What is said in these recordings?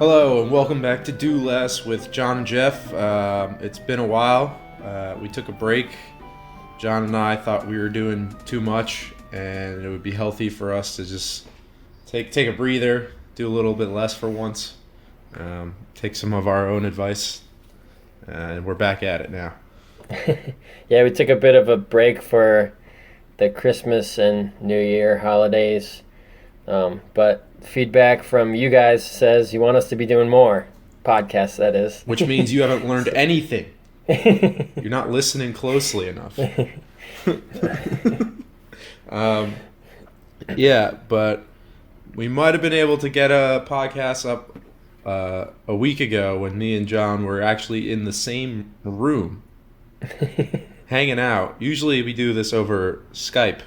Hello and welcome back to Do Less with John and Jeff. It's been a while. We took a break. John and I thought we were doing too much, and it would be healthy for us to just take a breather, do a little bit less for once, take some of our own advice, and we're back at it now. Yeah, we took a bit of a break for the Christmas and New Year holidays, but feedback from you guys says you want us to be doing more podcasts, that is. Which means you haven't learned anything. You're not listening closely enough. Yeah, but we might have been able to get a podcast up a week ago when me and John were actually in the same room hanging out. Usually we do this over Skype.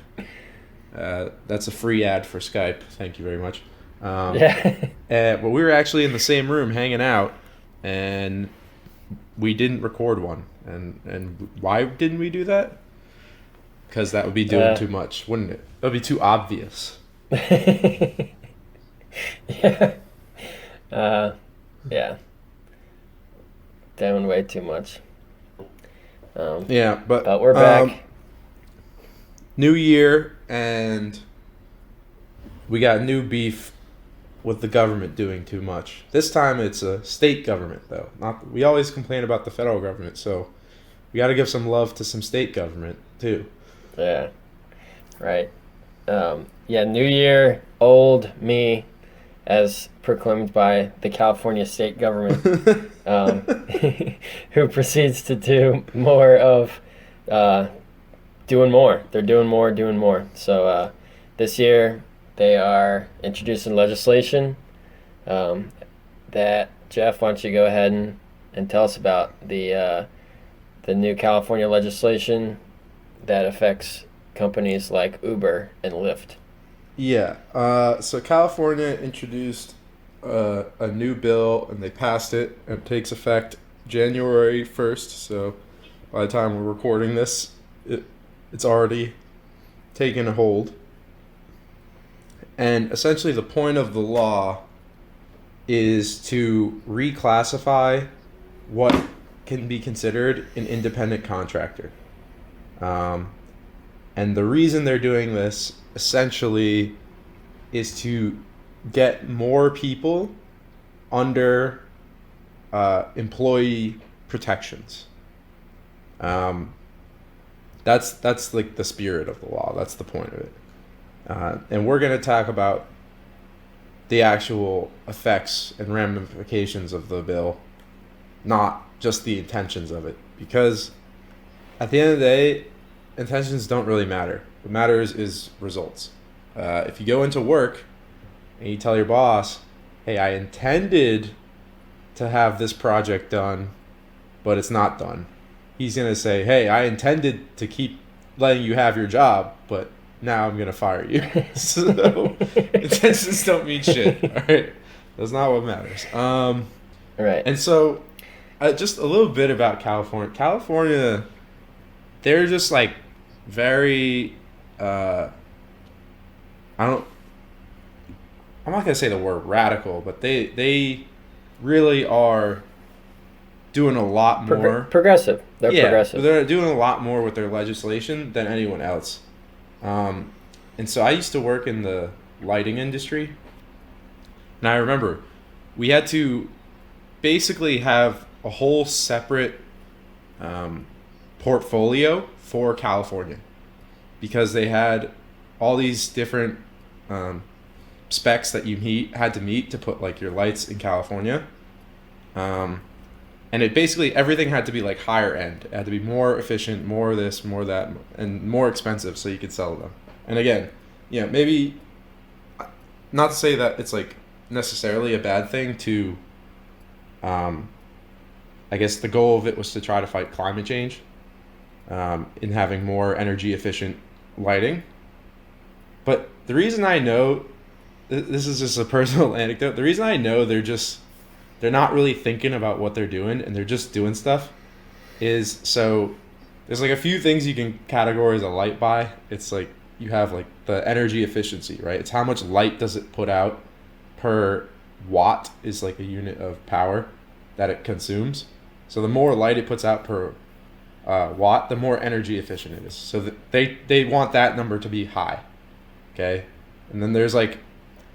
That's a free ad for Skype. Thank you very much. But we were actually in the same room hanging out, and we didn't record one. And why didn't we do that? Because that would be doing too much, wouldn't it? It would be too obvious. Yeah. Yeah. Doing way too much. But we're back. New year, and we got new beef with the government doing too much. This time it's a state government, though. We always complain about the federal government, so we got to give some love to some state government too. Yeah. Right. New year, old me, as proclaimed by the California state government, who proceeds to do more of doing more. They're doing more. So this year they are introducing legislation that, Jeff, why don't you go ahead and tell us about the new California legislation that affects companies like Uber and Lyft. Yeah. So California introduced a new bill, and they passed it, and it takes effect January 1st. So by the time we're recording this, it's already taken a hold. And essentially the point of the law is to reclassify what can be considered an independent contractor. And the reason they're doing this essentially is to get more people under employee protections. That's like the spirit of the law. That's the point of it. And we're going to talk about the actual effects and ramifications of the bill, not just the intentions of it. Because at the end of the day, intentions don't really matter. What matters is results. If you go into work and you tell your boss, hey, I intended to have this project done, but it's not done, he's going to say, hey, I intended to keep letting you have your job, but now I'm going to fire you. So intentions don't mean shit. All right. That's not what matters. Right. And so just a little bit about California. California, they're just like very, I'm not going to say the word radical, but they really are doing a lot more. Progressive. They're progressive. They're doing a lot more with their legislation than anyone else. And so I used to work in the lighting industry, and I remember we had to basically have a whole separate portfolio for California, because they had all these different specs that you had to meet to put like your lights in California. And it basically, everything had to be like higher end. It had to be more efficient, more this, more that, and more expensive so you could sell them. And again, maybe not to say that it's like necessarily a bad thing to, I guess the goal of it was to try to fight climate change in having more energy efficient lighting. But the reason I know, this is just a personal anecdote, the reason I know they're not really thinking about what they're doing and they're just doing stuff is, so there's like a few things you can categorize a light by. It's like you have like the energy efficiency, right? It's how much light does it put out per watt is like a unit of power that it consumes. So the more light it puts out per watt, the more energy efficient it is. So they want that number to be high. Okay, and then there's like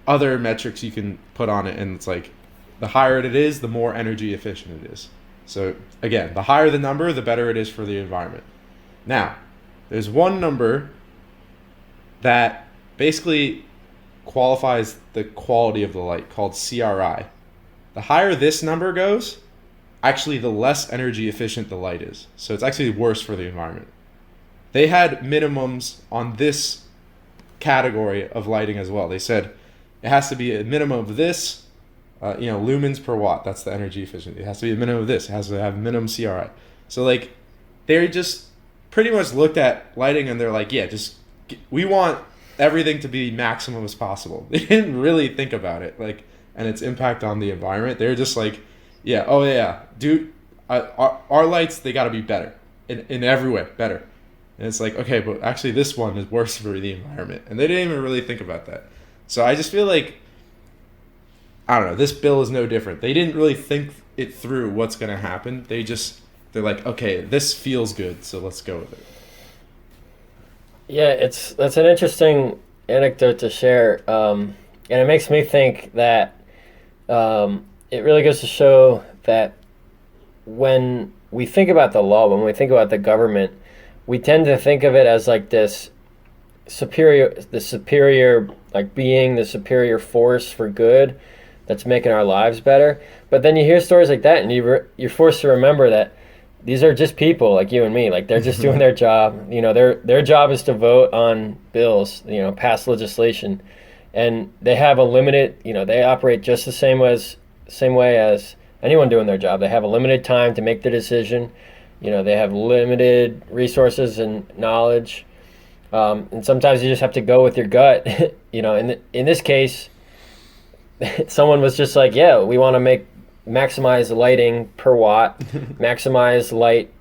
other metrics you can put on it, and it's like the higher it is, the more energy efficient it is. So again, the higher the number, the better it is for the environment. Now, there's one number that basically qualifies the quality of the light called CRI. The higher this number goes, actually the less energy efficient the light is. So it's actually worse for the environment. They had minimums on this category of lighting as well. They said it has to be a minimum of this, lumens per watt. That's the energy efficiency. It has to be a minimum of this. It has to have minimum CRI. So like they just pretty much looked at lighting and they're like, yeah, we want everything to be maximum as possible. They didn't really think about it, like, and its impact on the environment. They're just like, yeah, oh yeah, dude, our lights, they got to be better in every way, better. And it's like, okay, but actually this one is worse for the environment, and they didn't even really think about that. So I just feel like, I don't know, this bill is no different. They didn't really think it through what's going to happen. They're like, okay, this feels good, so let's go with it. Yeah, that's an interesting anecdote to share, and it makes me think that it really goes to show that when we think about the law, when we think about the government, we tend to think of it as like this superior like being the superior force for good that's making our lives better. But then you hear stories like that, and you're forced to remember that these are just people like you and me. Like they're just doing their job. Their job is to vote on bills, pass legislation, and they have a limited. They operate just the same way as anyone doing their job. They have a limited time to make the decision. They have limited resources and knowledge, and sometimes you just have to go with your gut. In this case, someone was just like, yeah, we want to maximize lighting per watt, maximize light,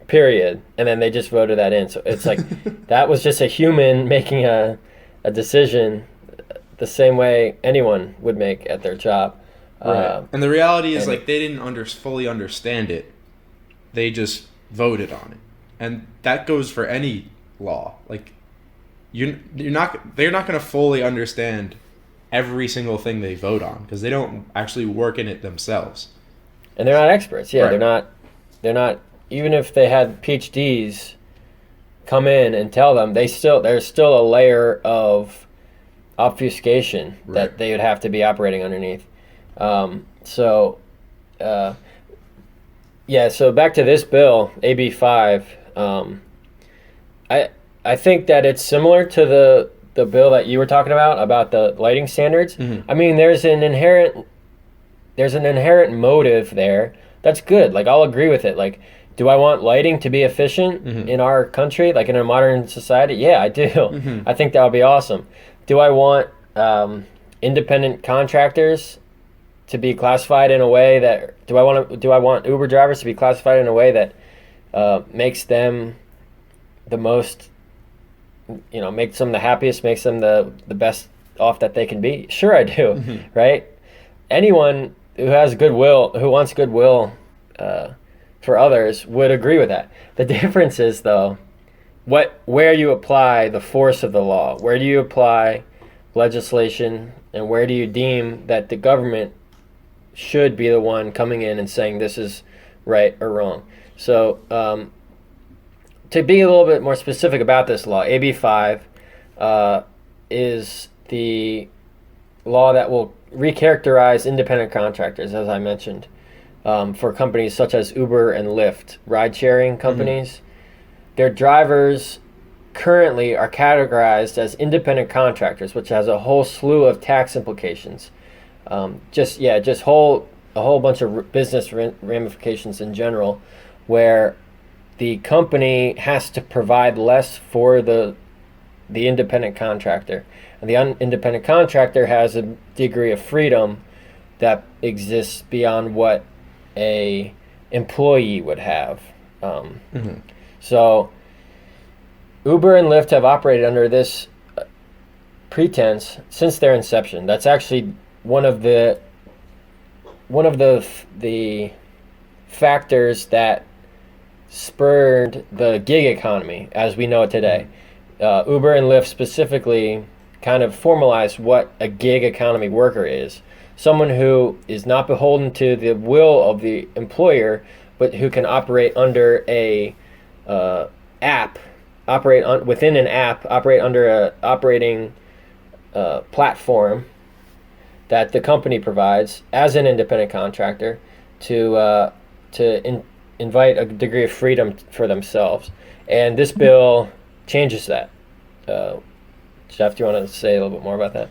period. And then they just voted that in. So it's like, that was just a human making a decision the same way anyone would make at their job. Right. And the reality is, like, they didn't fully understand it. They just voted on it. And that goes for any law. Like, they're not going to fully understand every single thing they vote on because they don't actually work in it themselves. And they're not experts. Yeah, right. They're not even if they had PhDs come in and tell them, there's still a layer of obfuscation right. that they would have to be operating underneath. So back to this bill, AB 5. I think that it's similar to the bill that you were talking about the lighting standards. Mm-hmm. I mean, there's an inherent motive there. That's good. Like, I'll agree with it. Like, do I want lighting to be efficient mm-hmm. in our country, like in a modern society? Yeah, I do. Mm-hmm. I think that would be awesome. Do I want independent contractors to be classified in a way that do I want Uber drivers to be classified in a way that makes them the most, makes them the happiest, makes them the best off that they can be? Sure, I do. Mm-hmm. Right? Anyone who has goodwill, who wants goodwill for others, would agree with that. The difference is, though, where you apply the force of the law. Where do you apply legislation, and where do you deem that the government should be the one coming in and saying this is right or wrong? So to be a little bit more specific about this law, AB 5 is the law that will re-characterize independent contractors, as I mentioned, for companies such as Uber and Lyft, ride-sharing companies. Mm-hmm. Their drivers currently are categorized as independent contractors, which has a whole slew of tax implications. A whole bunch of business ramifications in general, where the company has to provide less for the independent contractor, and the independent contractor has a degree of freedom that exists beyond what a employee would have. Mm-hmm. So Uber and Lyft have operated under this pretense since their inception. That's actually one of the one of the factors that spurred the gig economy as we know it today. Uber and Lyft specifically kind of formalized what a gig economy worker is. Someone who is not beholden to the will of the employer, but who can operate under a app, within an app, operate under a operating platform that the company provides as an independent contractor to invite a degree of freedom for themselves. And this bill changes that. Jeff, do you want to say a little bit more about that?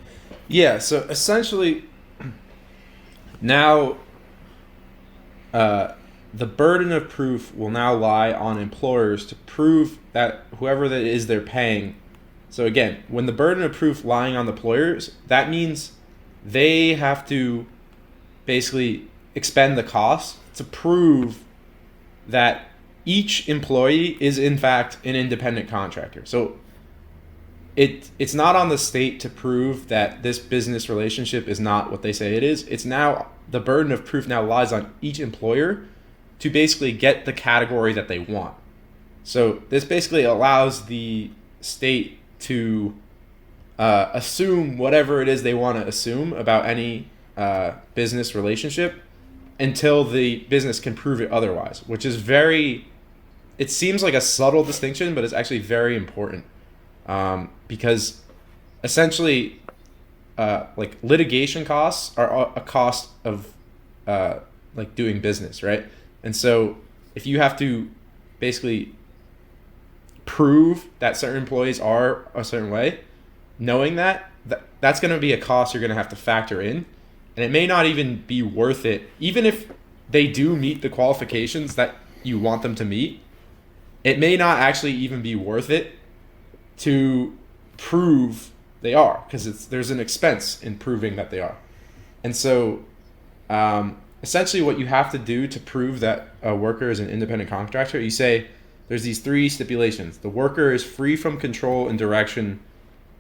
Yeah, so essentially now the burden of proof will now lie on employers to prove that whoever that is they're paying. So again, when the burden of proof lying on the employers, that means they have to basically expend the cost to prove that each employee is in fact an independent contractor. So it's not on the state to prove that this business relationship is not what they say it is. It's now the burden of proof now lies on each employer to basically get the category that they want. So this basically allows the state to assume whatever it is they want to assume about any business relationship until the business can prove it otherwise, which is it seems like a subtle distinction, but it's actually very important because essentially like litigation costs are a cost of like doing business, right? And so if you have to basically prove that certain employees are a certain way, knowing that's going to be a cost you're going to have to factor in. And it may not even be worth it, even if they do meet the qualifications that you want them to meet, it may not actually even be worth it to prove they are, because there's an expense in proving that they are. And so essentially what you have to do to prove that a worker is an independent contractor, you say there's these 3 stipulations. The worker is free from control and direction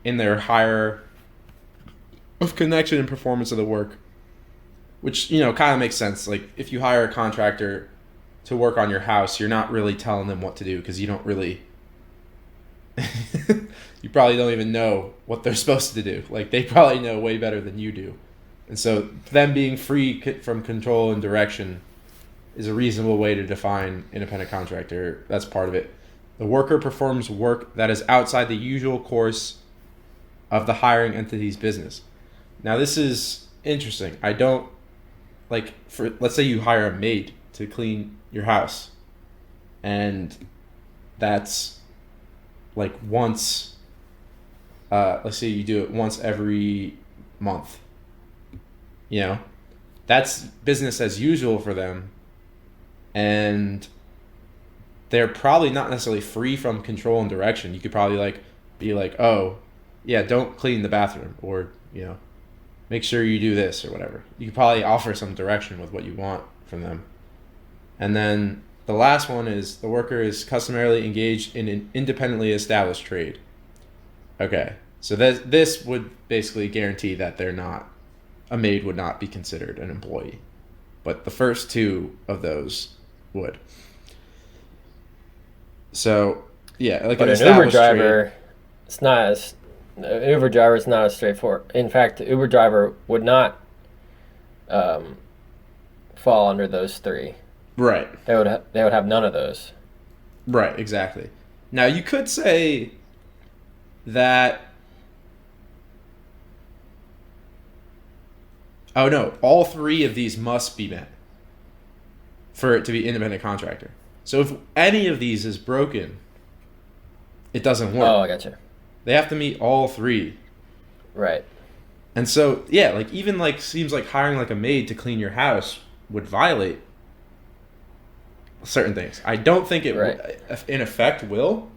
in their hire of connection and performance of the work, which, kind of makes sense. Like if you hire a contractor to work on your house, you're not really telling them what to do because you don't really, you probably don't even know what they're supposed to do. Like they probably know way better than you do. And so them being free from control and direction is a reasonable way to define independent contractor. That's part of it. The worker performs work that is outside the usual course of the hiring entity's business. Now this is interesting. I don't let's say you hire a maid to clean your house, and that's like once, let's say you do it once every month. That's business as usual for them, and they're probably not necessarily free from control and direction. You could probably be like, oh yeah, don't clean the bathroom, or make sure you do this or whatever. You could probably offer some direction with what you want from them. And then the last one is the worker is customarily engaged in an independently established trade. Okay, so this would basically guarantee that a maid would not be considered an employee, but the first 2 of those would. So yeah, like but an Uber driver, an Uber driver is not as straightforward. In fact, the Uber driver would not fall under those 3. Right. They would have none of those. Right, exactly. Now you could say that, oh no, all 3 of these must be met for it to be independent contractor. So if any of these is broken, it doesn't work. Oh, I gotcha. They have to meet all 3. Right. And so, yeah, even seems like hiring a maid to clean your house would violate certain things. I don't think it in effect will,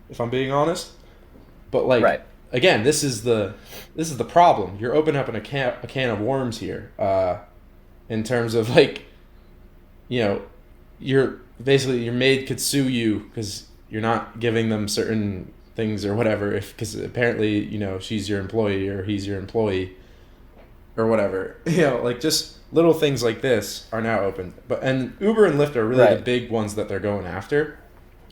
if I'm being honest. But right. Again, this is the problem. You're opening up a can of worms here, in terms of you're basically, your maid could sue you because you're not giving them certain things or whatever, because apparently she's your employee or he's your employee, or whatever. Like just little things like this are now open. And Uber and Lyft are really the Right. big ones that they're going after.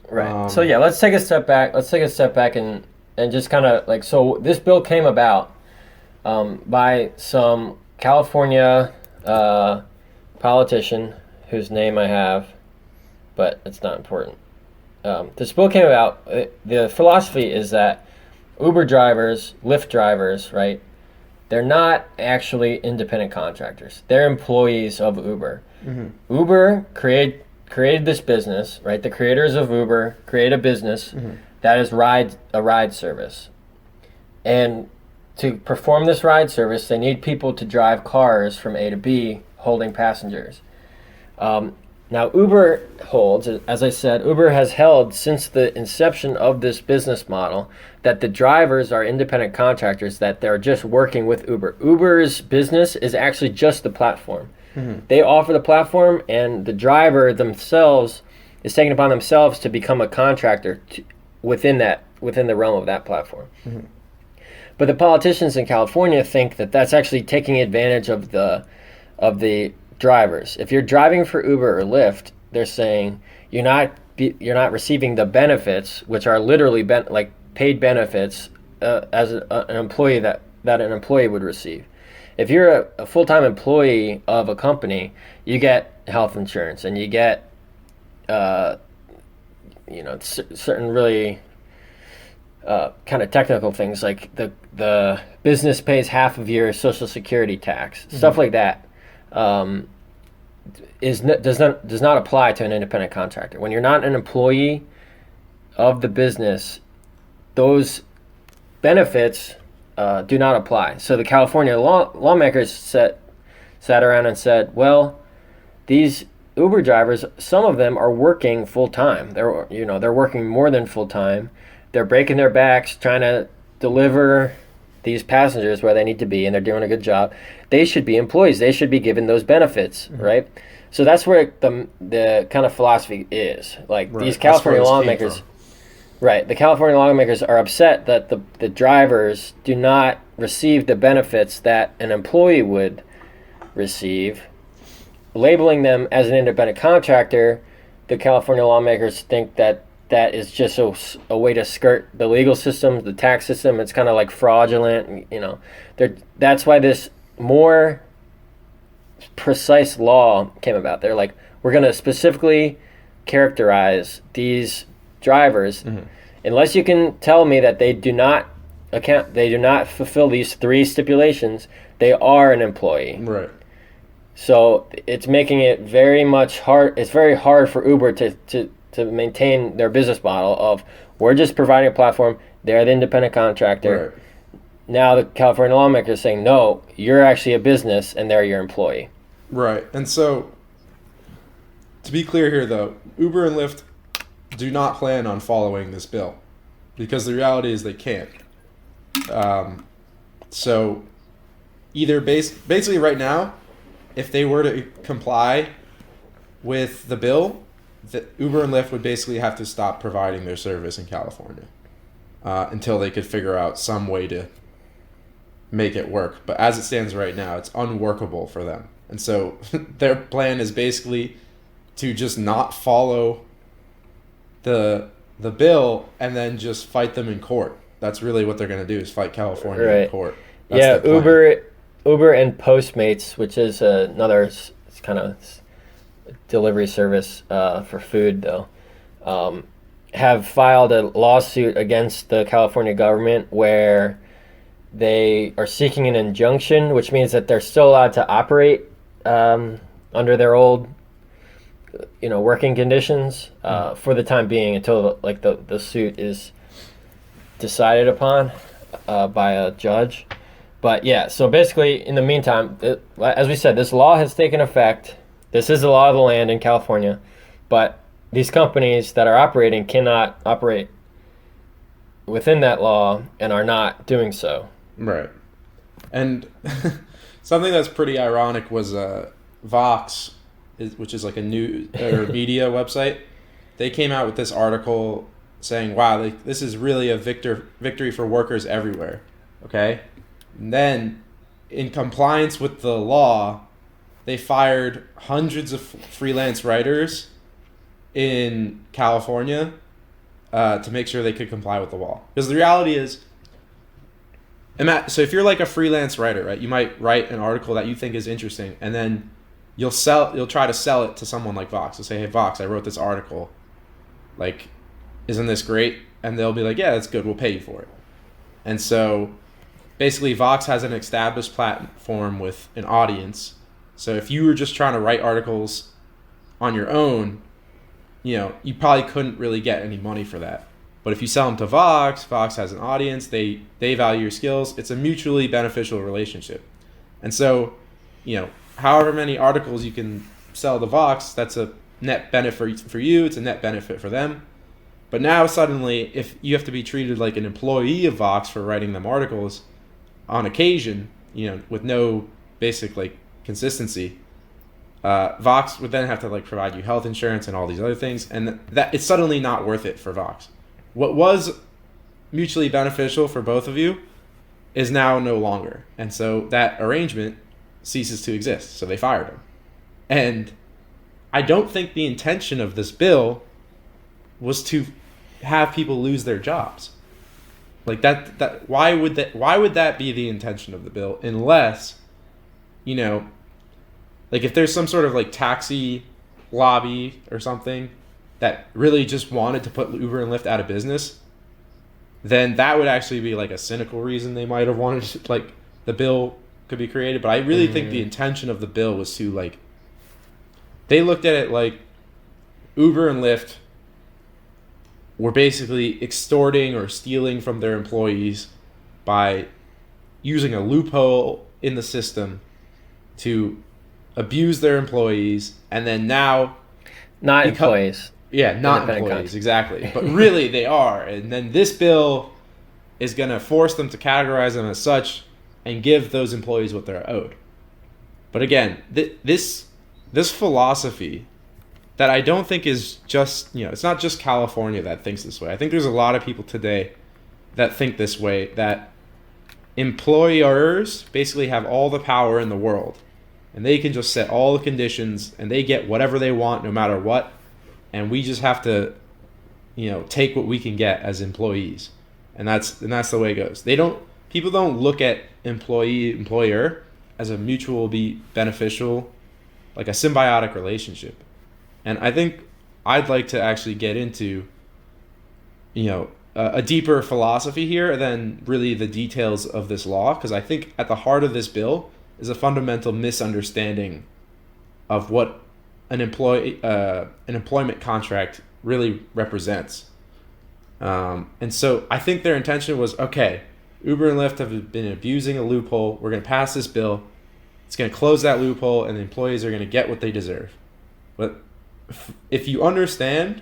Right. So yeah, let's take a step back. Let's take a step back and just kind of like, so this bill came about by some California politician whose name I have, but it's not important. This bill came about. The philosophy is that Uber drivers, Lyft drivers, right? They're not actually independent contractors. They're employees of Uber. Mm-hmm. Uber created this business, right? The creators of Uber create a business that is a ride service. And to perform this ride service, they need people to drive cars from A to B holding passengers. Now, Uber holds, as I said, Uber has held since the inception of this business model that the drivers are independent contractors, that they're just working with Uber. Uber's business is actually just the platform. Mm-hmm. They offer the platform, and the driver themselves is taking upon themselves to become a contractor within the realm of that platform. Mm-hmm. But the politicians in California think that that's actually taking advantage of the drivers. If you're driving for Uber or Lyft, they're saying you're not receiving the benefits, which are literally like paid benefits as an employee that an employee would receive. If you're a full-time employee of a company, you get health insurance and you get certain really kind of technical things, like the business pays half of your Social Security tax, stuff like that. Does not apply to an independent contractor. When you're not an employee of the business, those benefits do not apply. So the California lawmakers sat around and said, well, these Uber drivers, some of them are working full time. They're working more than full time. They're breaking their backs trying to deliver these passengers where they need to be, and they're doing a good job. They should be employees. They should be given those benefits, right? So that's where the kind of philosophy is. Like these California lawmakers, right? The California lawmakers are upset that the drivers do not receive the benefits that an employee would receive. Labeling them as an independent contractor, the California lawmakers think that is just a way to skirt the legal system, the tax system. It's kind of like fraudulent, That's why this more precise law came about. They're like, we're going to specifically characterize these drivers, unless you can tell me that they do not fulfill these three stipulations, they are an employee. Right. So it's making it very much hard. It's very hard for Uber to maintain their business model of, we're just providing a platform, they're the independent contractor. Right. Now the California lawmakers are saying, no, you're actually a business and they're your employee. Right. And so, to be clear here though, Uber and Lyft do not plan on following this bill, because the reality is they can't. So either basically right now, if they were to comply with the bill, the Uber and Lyft would basically have to stop providing their service in California until they could figure out some way to make it work. But as it stands right now, it's unworkable for them. And so their plan is basically to just not follow the bill and then just fight them in court. That's really what they're going to do, is fight California in court. That's Uber and Postmates, which is another kind of delivery service for food, though, have filed a lawsuit against the California government where they are seeking an injunction, which means that they're still allowed to operate under their old, working conditions for the time being, until the suit is decided upon by a judge. But yeah, so basically, in the meantime, as we said, this law has taken effect. This is the law of the land in California, but these companies that are operating cannot operate within that law and are not doing so. Right. And something that's pretty ironic was Vox, which is like a news or media website. They came out with this article saying, wow, this is really a victory for workers everywhere. Okay? And then in compliance with the law, they fired hundreds of freelance writers in California to make sure they could comply with the law. Because the reality is, so if you're like a freelance writer, right, you might write an article that you think is interesting, and then you'll try to sell it to someone like Vox. You'll say, hey, Vox, I wrote this article. Like, isn't this great? And they'll be like, yeah, that's good. We'll pay you for it. And so basically Vox has an established platform with an audience. So if you were just trying to write articles on your own, you probably couldn't really get any money for that. But if you sell them to Vox, Vox has an audience. They value your skills. It's a mutually beneficial relationship. And so, however many articles you can sell to Vox, that's a net benefit for you. It's a net benefit for them. But now suddenly, if you have to be treated like an employee of Vox for writing them articles on occasion, with no basic consistency, Vox would then have to provide you health insurance and all these other things, and that it's suddenly not worth it for Vox. What was mutually beneficial for both of you is now no longer, and so that arrangement ceases to exist. So they fired him, and I don't think the intention of this bill was to have people lose their jobs. Why would that be the intention of the bill, unless if there's some sort of taxi lobby or something that really just wanted to put Uber and Lyft out of business, then that would actually be a cynical reason they might have wanted the bill could be created. But I really think the intention of the bill was to they looked at it like Uber and Lyft were basically extorting or stealing from their employees by using a loophole in the system to abuse their employees, and then now employees. Yeah, not employees, exactly. But really they are. And then this bill is going to force them to categorize them as such and give those employees what they're owed. But again, this philosophy that I don't think is just, it's not just California that thinks this way. I think there's a lot of people today that think this way, that employers basically have all the power in the world, and they can just set all the conditions, and they get whatever they want no matter what, and we just have to, take what we can get as employees, and that's the way it goes. People don't look at employer as a mutually beneficial, a symbiotic relationship. And I think I'd like to actually get into, a deeper philosophy here than really the details of this law, because I think at the heart of this bill is a fundamental misunderstanding of what an employment contract really represents. And so I think their intention was, okay, Uber and Lyft have been abusing a loophole. We're going to pass this bill. It's going to close that loophole, and the employees are going to get what they deserve. But if you understand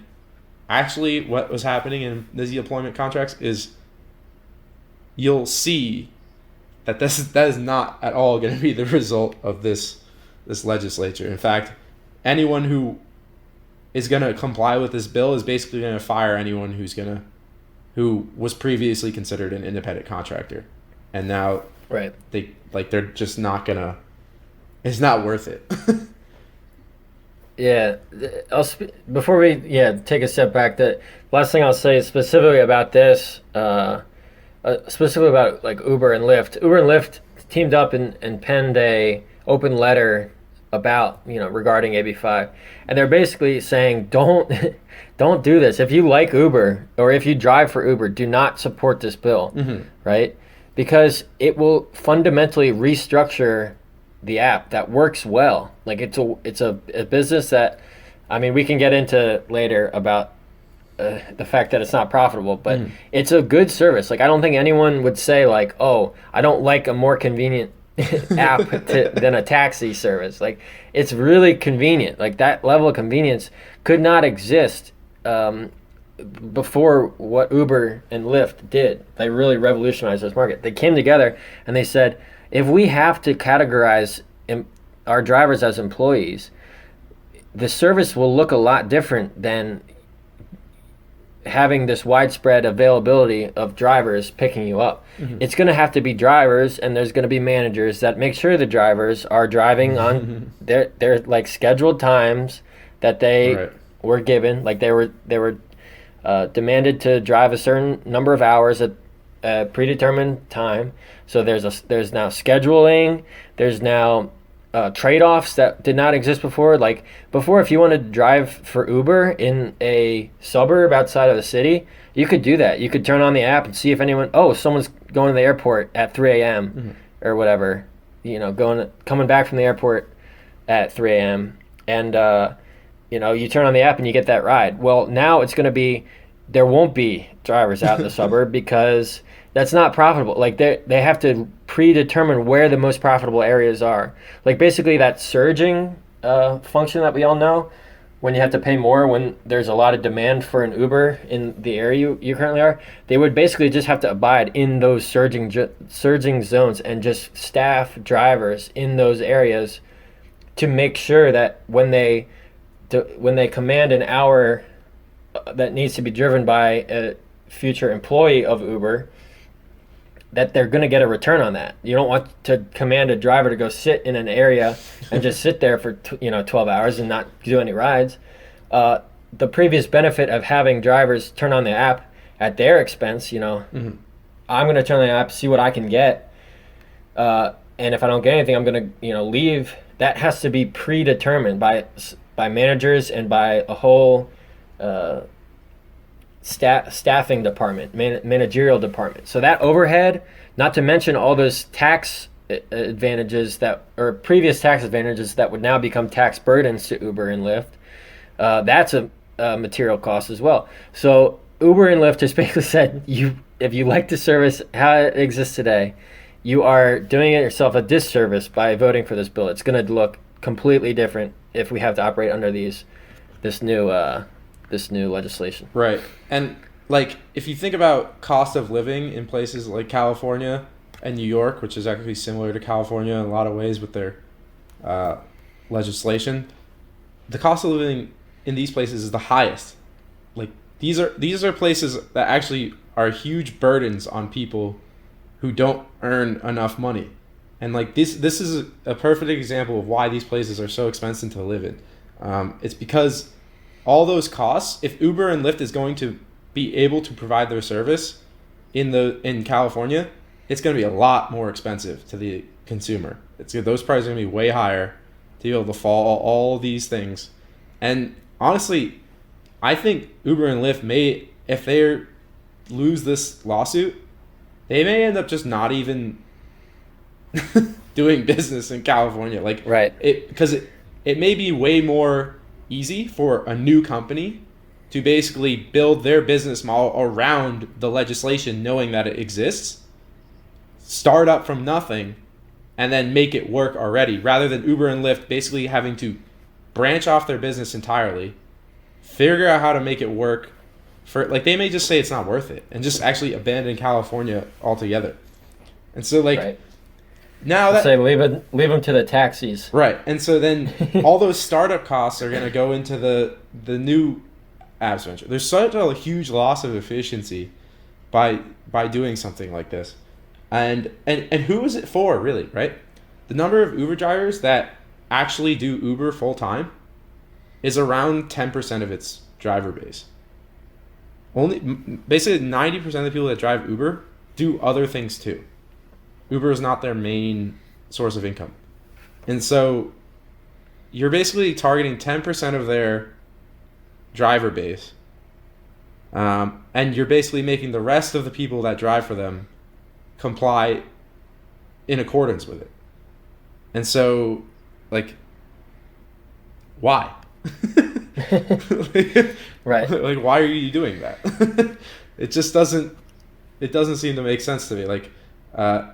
actually what was happening in these employment contracts, is you'll see that that is not at all going to be the result of this legislature. In fact, anyone who is going to comply with this bill is basically going to fire anyone who was previously considered an independent contractor, and now they're just not gonna. It's not worth it. Yeah, before we take a step back, the last thing I'll say is specifically about this, specifically about Uber and Lyft. Uber and Lyft teamed up and penned a open letter about regarding AB5, and they're basically saying don't do this. If you like Uber or if you drive for Uber, do not support this bill, right? Because it will fundamentally restructure the app that works well. It's a business that, we can get into later about the fact that it's not profitable, but it's a good service. I don't think anyone would say oh, I don't like a more convenient app than a taxi service. It's really convenient. That level of convenience could not exist before what Uber and Lyft did. They really revolutionized this market. They came together and they said, if we have to categorize our drivers as employees, the service will look a lot different than having this widespread availability of drivers picking you up. It's going to have to be drivers, and there's going to be managers that make sure the drivers are driving on their like scheduled times that they were given. Like they were demanded to drive a certain number of hours at a predetermined time. So there's now scheduling. There's now trade-offs that did not exist before. Like before, if you wanted to drive for Uber in a suburb outside of the city, you could do that. You could turn on the app and see if someone's going to the airport at 3 a.m. or whatever, coming back from the airport at 3 a.m. And you turn on the app and you get that ride. Well, now it's going to be, there won't be drivers out in the suburb because that's not profitable. Like they have to predetermine where the most profitable areas are. Like basically that surging function that we all know, when you have to pay more when there's a lot of demand for an Uber in the area you currently are, they would basically just have to abide in those surging zones and just staff drivers in those areas to make sure that when they command an hour that needs to be driven by a future employee of Uber, that they're going to get a return on that. You don't want to command a driver to go sit in an area and just sit there for 12 hours and not do any rides. The previous benefit of having drivers turn on the app at their expense, I'm going to turn on the app, see what I can get, and if I don't get anything, I'm going to leave. That has to be predetermined by managers and by a whole staffing department, managerial department. So that overhead, not to mention all those tax advantages or previous tax advantages that would now become tax burdens to Uber and Lyft, that's a material cost as well. So Uber and Lyft just basically said, if you like the service how it exists today, you are doing it yourself a disservice by voting for this bill. It's going to look completely different if we have to operate under this new legislation. Right. And like if you think about cost of living in places like California and New York, which is actually similar to California in a lot of ways with their legislation, the cost of living in these places is the highest. Like these are places that actually are huge burdens on people who don't earn enough money. And like this is a perfect example of why these places are so expensive to live in. It's because all those costs, if Uber and Lyft is going to be able to provide their service in California, it's going to be a lot more expensive to the consumer. Those prices are going to be way higher to be able to fall all these things. And honestly, I think Uber and Lyft may, if they lose this lawsuit, they may end up just not even doing business in California. Like, right. Because it may be way more easy for a new company to basically build their business model around the legislation, knowing that it exists, start up from nothing, and then make it work already, rather than Uber and Lyft basically having to branch off their business entirely, figure out how to make it work. They may just say it's not worth it and just actually abandon California altogether. And so right. Now that say leave them to the taxis. Right. And so then all those startup costs are going to go into the new apps venture. There's such a huge loss of efficiency by doing something like this. And who is it for, really, right? The number of Uber drivers that actually do Uber full time is around 10% of its driver base. Basically 90% of the people that drive Uber do other things too. Uber is not their main source of income. And so you're basically targeting 10% of their driver base. And you're basically making the rest of the people that drive for them comply in accordance with it. And so, why? Right. Why are you doing that? It just doesn't seem to make sense to me.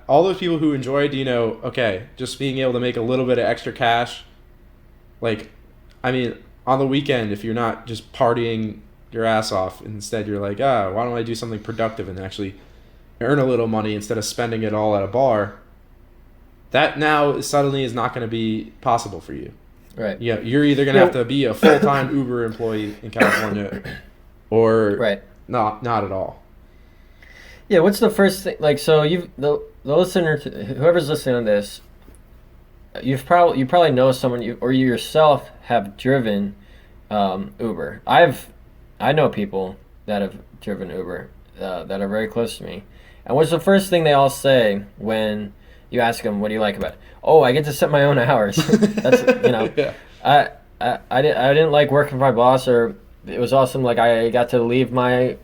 All those people who enjoyed, just being able to make a little bit of extra cash, on the weekend, if you're not just partying your ass off, instead you're like, why don't I do something productive and actually earn a little money instead of spending it all at a bar? That now suddenly is not going to be possible for you. Right. Yeah, you're either going to have to be a full-time Uber employee in California, or right. Not at all. Yeah, what's the first thing? Like, so the listener, whoever's listening to this, you probably know someone or you yourself have driven Uber. I know people that have driven Uber that are very close to me. And what's the first thing they all say when you ask them, "What do you like about it?" "Oh, I get to set my own hours." That's Yeah. I didn't like working for my boss, or it was awesome. Like I got to leave my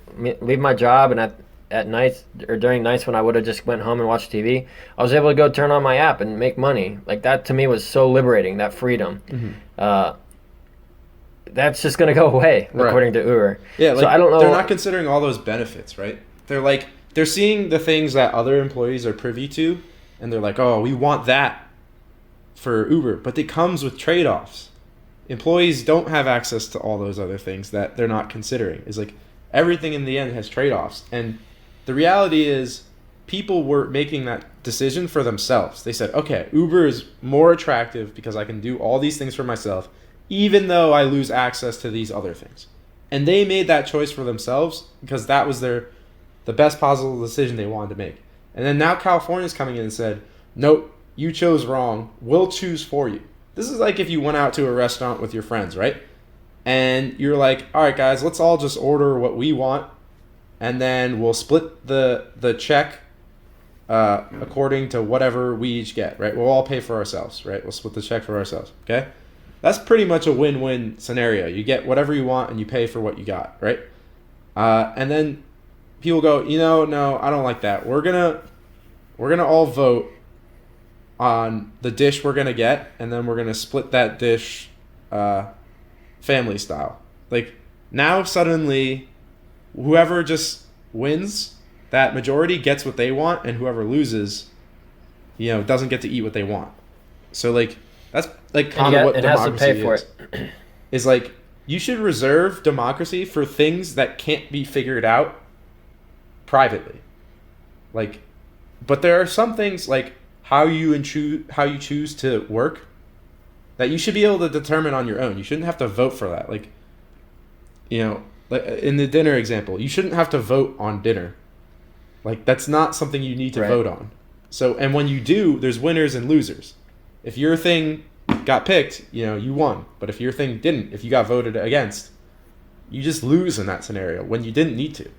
job, and at nights or during nights when I would have just went home and watched TV, I was able to go turn on my app and make money. Like that to me was so liberating, that freedom. Mm-hmm. That's just going to go away, right, according to Uber. Yeah, like, so I don't know. They're not considering all those benefits, right? They're seeing the things that other employees are privy to, and they're like, oh, we want that for Uber. But it comes with trade-offs. Employees don't have access to all those other things that they're not considering. It's like everything in the end has trade-offs. And the reality is people were making that decision for themselves. They said, okay, Uber is more attractive because I can do all these things for myself, even though I lose access to these other things. And they made that choice for themselves because that was the best possible decision they wanted to make. And then now California's coming in and said, nope, you chose wrong. We'll choose for you. This is like if you went out to a restaurant with your friends, right? And you're like, all right, guys, let's all just order what we want, and then we'll split the check according to whatever we each get, right? We'll all pay for ourselves, right? We'll split the check for ourselves, okay? That's pretty much a win-win scenario. You get whatever you want and you pay for what you got, right? And then people go, no, I don't like that. We're gonna all vote on the dish we're gonna get, and then we're gonna split that dish family style. Like now suddenly, whoever just wins, that majority gets what they want, and whoever loses, doesn't get to eat what they want. So like. That's like kind of what democracy is. Is like you should reserve democracy for things that can't be figured out privately. Like, but there are some things like how you choose to work that you should be able to determine on your own. You shouldn't have to vote for that. Like in the dinner example, you shouldn't have to vote on dinner. Like that's not something you need to vote on. So, and when you do, there's winners and losers. If your thing got picked, you won. But if your thing didn't, if you got voted against, you just lose in that scenario when you didn't need to.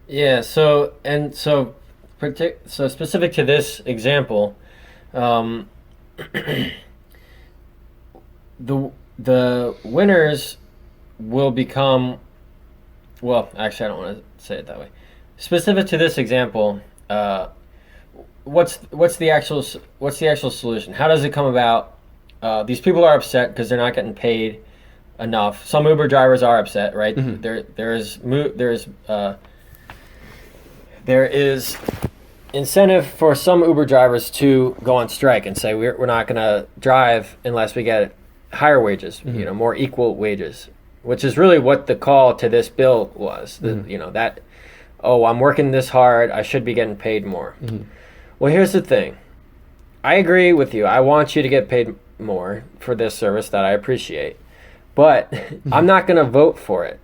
Yeah. So specific to this example, the winners will become. Well, actually, I don't want to say it that way. Specific to this example. What's the actual solution? How does it come about? These people are upset because they're not getting paid enough. Some Uber drivers are upset, right? Mm-hmm. There is incentive for some Uber drivers to go on strike and say we're not going to drive unless we get higher wages, mm-hmm. More equal wages, which is really what the call to this bill was. Mm-hmm. I'm working this hard, I should be getting paid more. Mm-hmm. Well, here's the thing. I agree with you. I want you to get paid more for this service that I appreciate. But I'm not going to vote for it.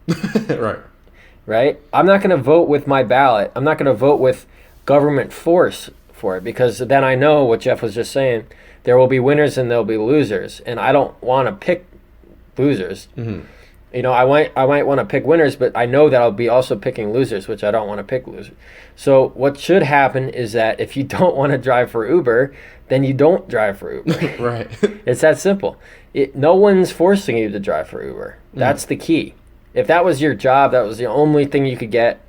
Right? I'm not going to vote with my ballot. I'm not going to vote with government force for it, because then I know what Jeff was just saying. There will be winners and there'll be losers. And I don't want to pick losers. Mm-hmm. I might want to pick winners, but I know that I'll be also picking losers, which I don't want to pick losers. So what should happen is that if you don't want to drive for Uber, then you don't drive for Uber. Right. It's that simple. No one's forcing you to drive for Uber. That's the key. If that was your job, that was the only thing you could get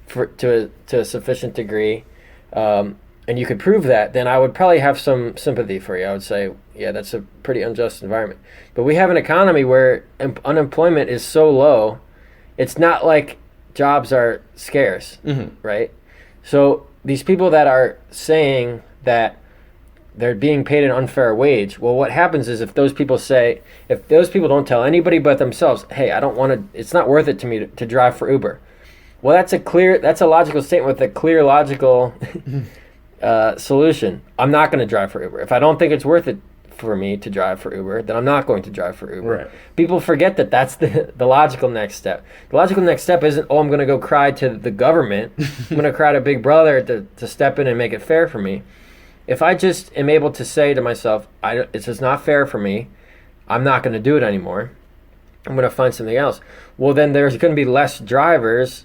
to a sufficient degree, and you could prove that, then I would probably have some sympathy for you. I would say, yeah, that's a pretty unjust environment. But we have an economy where unemployment is so low, it's not like jobs are scarce, mm-hmm. right? So these people that are saying that they're being paid an unfair wage, well, what happens is if those people don't tell anybody but themselves, hey, I don't want to, it's not worth it to me to drive for Uber. Well, that's a logical statement with a clear logical solution. I'm not going to drive for Uber. If I don't think it's worth it for me to drive for Uber, then I'm not going to drive for Uber. Right. People forget that that's the logical next step. The logical next step isn't, oh, I'm going to go cry to the government. I'm going to cry to Big Brother to step in and make it fair for me. If I just am able to say to myself, it's just not fair for me, I'm not going to do it anymore, I'm going to find something else. Well, then there's going to be less drivers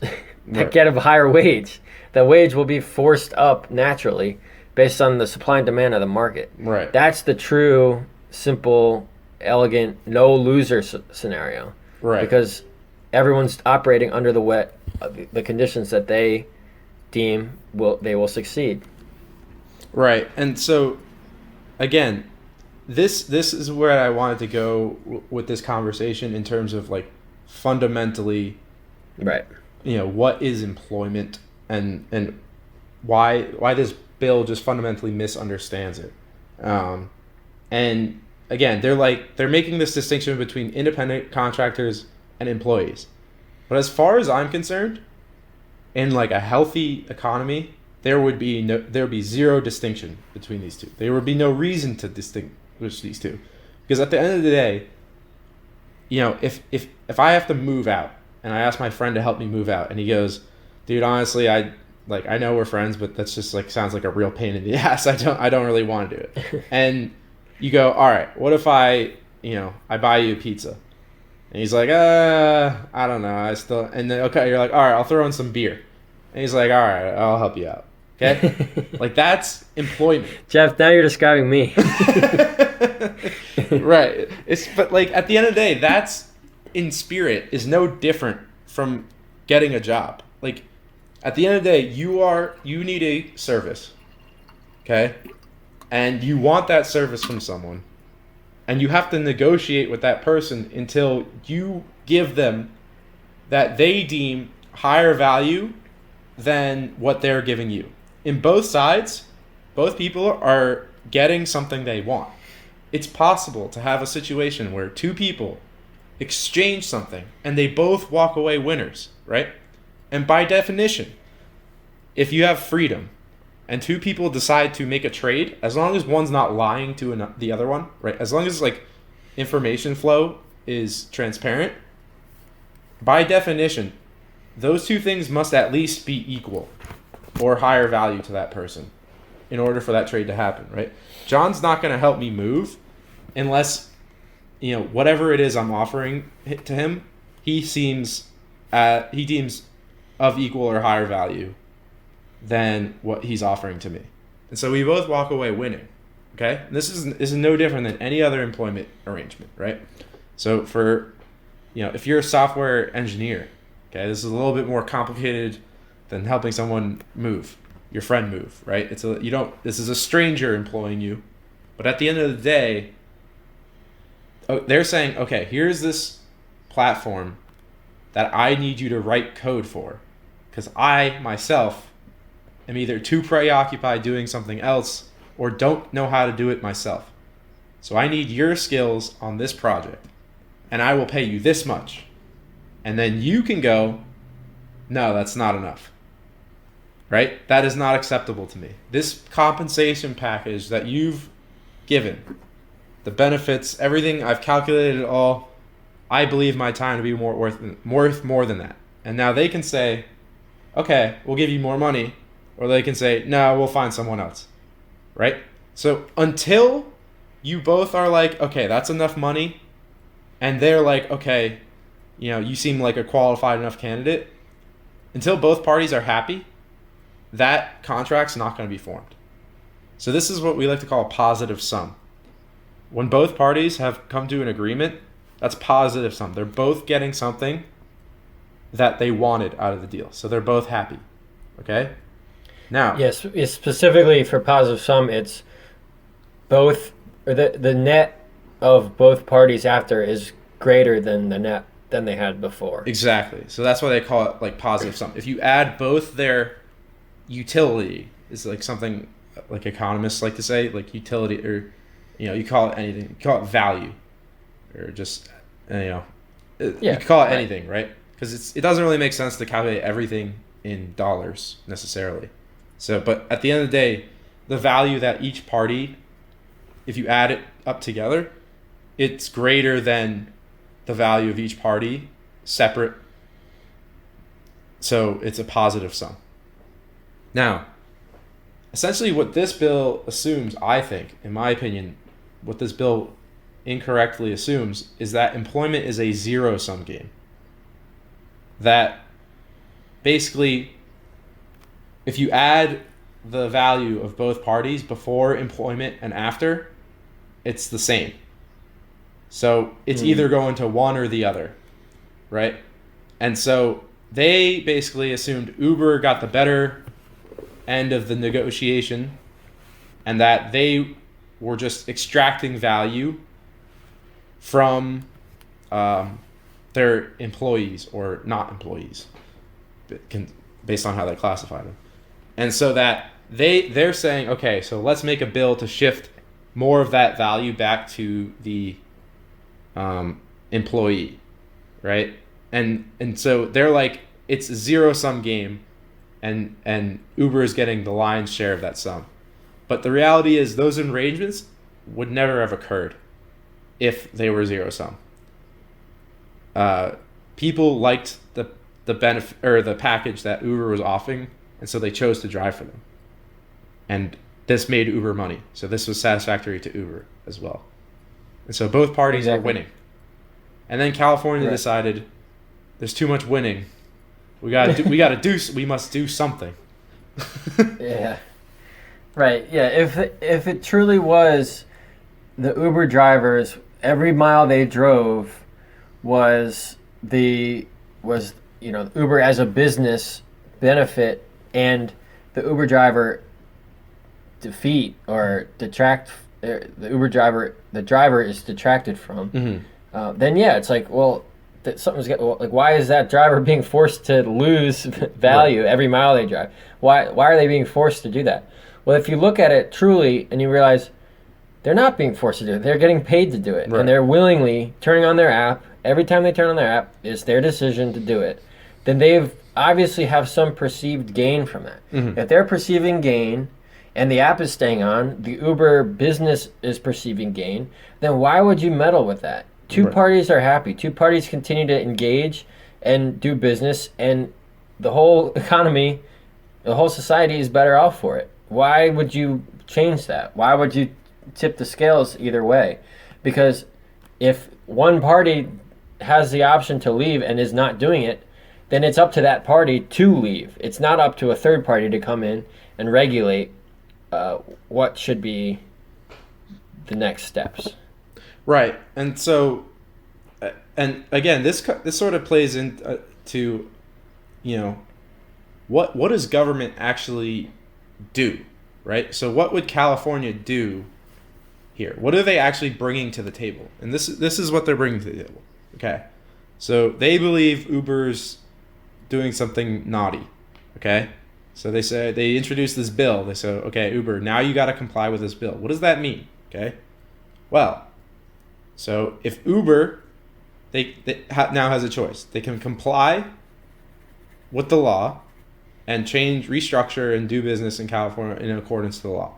that get a higher wage. The wage will be forced up naturally based on the supply and demand of the market. Right. That's the true, simple, elegant, no loser scenario. Right. Because everyone's operating under the conditions that they deem they will succeed. Right. And so, again, this is where I wanted to go with this conversation in terms of like fundamentally, right? What is employment and why this bill just fundamentally misunderstands it. And again, they're making this distinction between independent contractors and employees. But as far as I'm concerned, in like a healthy economy, there would be zero distinction between these two. There would be no reason to distinguish these two, because at the end of the day, if I have to move out and I ask my friend to help me move out, and he goes, "Dude, honestly, I know we're friends, but that's just like sounds like a real pain in the ass. I don't really want to do it." And you go, "All right, what if I buy you a pizza?" And he's like, I don't know, and then okay, you're like, "All right, I'll throw in some beer." And he's like, "All right, I'll help you out." Okay? Like, that's employment. Jeff, now you're describing me. Right. But like at the end of the day, that's in spirit is no different from getting a job. Like at the end of the day, you need a service. Okay? And you want that service from someone. And you have to negotiate with that person until you give them that they deem higher value than what they're giving you. In both sides, both people are getting something they want. It's possible to have a situation where two people exchange something and they both walk away winners, right? And by definition, if you have freedom and two people decide to make a trade, as long as one's not lying to the other one, right? As long as like information flow is transparent, by definition, those two things must at least be equal or higher value to that person in order for that trade to happen, right? John's not going to help me move unless, whatever it is I'm offering to him, he deems of equal or higher value than what he's offering to me. And so we both walk away winning, okay? And this is no different than any other employment arrangement, right? So for, if you're a software engineer, okay, this is a little bit more complicated than helping someone move, your friend move, right? This is a stranger employing you, but at the end of the day, they're saying, okay, here's this platform that I need you to write code for, because I myself am either too preoccupied doing something else or don't know how to do it myself. So I need your skills on this project, and I will pay you this much. And then you can go, no, that's not enough. Right? That is not acceptable to me. This compensation package that you've given, the benefits, everything, I've calculated it all. I believe my time to be worth more than that. And now they can say, okay, we'll give you more money. Or they can say, no, we'll find someone else. Right? So until you both are like, okay, that's enough money, and they're like, okay, you seem like a qualified enough candidate, until both parties are happy, that contract's not going to be formed. So this is what we like to call a positive sum. When both parties have come to an agreement, that's positive sum. They're both getting something that they wanted out of the deal. So they're both happy. Okay? Now, yes, specifically for positive sum, it's both, or the net of both parties after is greater than the net than they had before. Exactly. So that's why they call it like positive sum. If you add both their utility, is like something like economists like to say, like utility, or you call it anything. You call it value, or just you can call it anything, right? Because it doesn't really make sense to calculate everything in dollars necessarily. So, but at the end of the day, the value that each party if you add it up together, it's greater than the value of each party separate. So it's a positive sum. Now, essentially what this bill assumes, I think, in my opinion, what this bill incorrectly assumes is that employment is a zero-sum game. That basically, if you add the value of both parties before employment and after, it's the same. So it's either going to one or the other, right? And so they basically assumed Uber got the better end of the negotiation and that they were just extracting value from their employees or not employees, based on how they classify them. And so that they're saying, okay, so let's make a bill to shift more of that value back to the employee, right? And so they're like, it's a zero-sum game, and Uber is getting the lion's share of that sum. But the reality is those arrangements would never have occurred if they were zero-sum. People liked the benefit or the package that Uber was offering, and so they chose to drive for them. And this made Uber money, so this was satisfactory to Uber as well. And so both parties are winning. And then California decided there's too much winning. We must do something. Yeah. Right. Yeah. If it truly was the Uber drivers, every mile they drove was Uber as a business benefit, and the Uber driver defeat or detract the driver is detracted from. Then yeah, it's like, well, why is that driver being forced to lose value every mile they drive? Why are they being forced to do that? Well, if you look at it truly and you realize they're not being forced to do it, they're getting paid to do it, and they're willingly turning on their app. Every time they turn on their app, it's their decision to do it. Then they've obviously have some perceived gain from that. If they're perceiving gain and the app is staying on, the Uber business is perceiving gain, then why would you meddle with that? Two parties are happy. Two parties continue to engage and do business, and the whole economy, the whole society is better off for it. Why would you change that? Why would you tip the scales either way? Because if one party has the option to leave and is not doing it, then it's up to that party to leave. It's not up to a third party to come in and regulate what should be the next steps. Right. And so, and again, this sort of plays into, what does government actually do, right? So what would California do here? What are they actually bringing to the table? And this is what they're bringing to the table. Okay. So they believe Uber's doing something naughty. Okay. So they introduce this bill. They say, okay, Uber, now you got to comply with this bill. What does that mean? Okay. Well, so if Uber, now has a choice. They can comply with the law and restructure and do business in California in accordance to the law.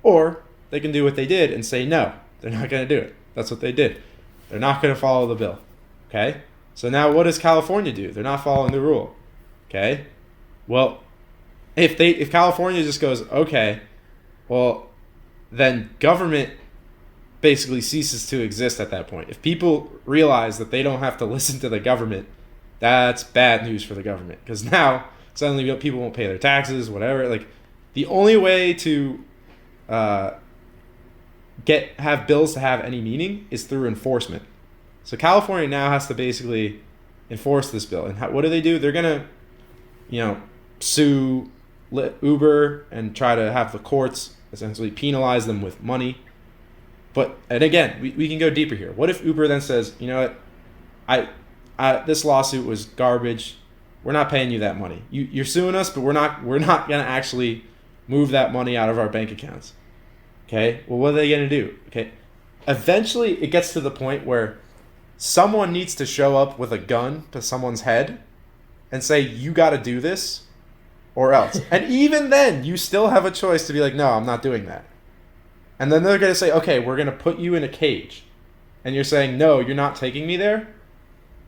Or they can do what they did and say, no, they're not going to do it. That's what they did. They're not going to follow the bill. Okay? So now what does California do? They're not following the rule. Okay? Well, if California just goes, okay, well, then government basically ceases to exist at that point. If people realize that they don't have to listen to the government, that's bad news for the government, because now suddenly people won't pay their taxes, whatever. Like, the only way to have bills to have any meaning is through enforcement. So California now has to basically enforce this bill. And what do? They're gonna, sue Uber and try to have the courts essentially penalize them with money. And again, we can go deeper here. What if Uber then says, you know what, this lawsuit was garbage. We're not paying you that money. You're suing us, but we're not gonna actually move that money out of our bank accounts. Okay. Well, what are they gonna do? Okay. Eventually, it gets to the point where someone needs to show up with a gun to someone's head and say, you got to do this or else. And even then, you still have a choice to be like, no, I'm not doing that. and then they're going to say, okay, we're going to put you in a cage, and you're saying, no, you're not taking me there,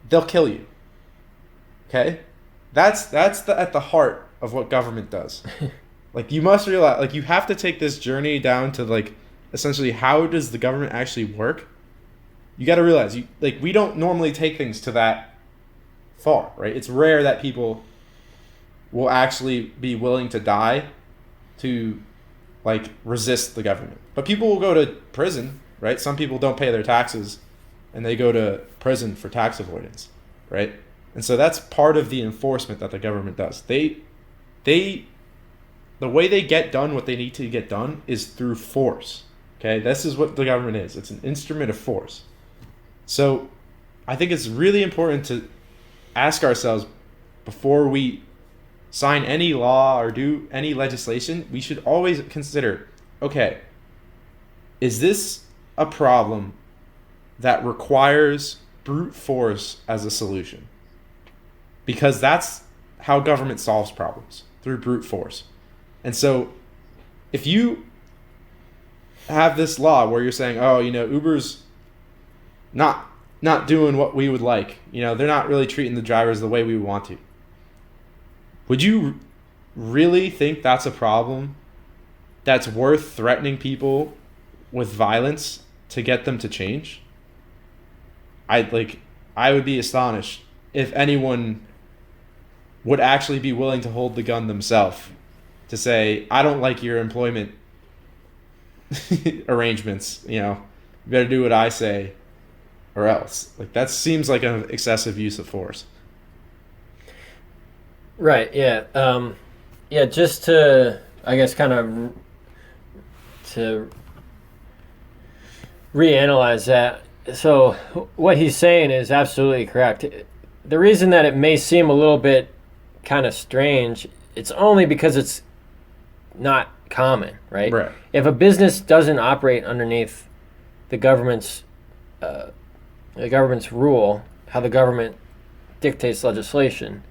they'll kill you. Okay? That's at the heart of what government does. Like, you must realize, like, you have to take this journey down to, like, essentially, how does the government actually work? You got to realize, we don't normally take things to that far, right? It's rare that people will actually be willing to die to, like, resist the government. But people will go to prison, right? Some people don't pay their taxes, and they go to prison for tax avoidance, right? And so that's part of the enforcement that the government does. The way they get done what they need to get done is through force. Okay, this is what the government is. It's an instrument of force. So I think it's really important to ask ourselves, before we sign any law or do any legislation, we should always consider, okay, is this a problem that requires brute force as a solution? Because that's how government solves problems, through brute force. And so if you have this law where you're saying, oh, Uber's not doing what we would like, they're not really treating the drivers the way we want to, would you really think that's a problem that's worth threatening people with violence to get them to change? I would be astonished if anyone would actually be willing to hold the gun themselves to say, I don't like your employment arrangements, you better do what I say or else. Like, that seems like an excessive use of force. Right, yeah. Just to, I guess, kind of to reanalyze that. So what he's saying is absolutely correct. The reason that it may seem a little bit kind of strange, it's only because it's not common, right? Right. If a business doesn't operate underneath the government's rule, how the government dictates legislation,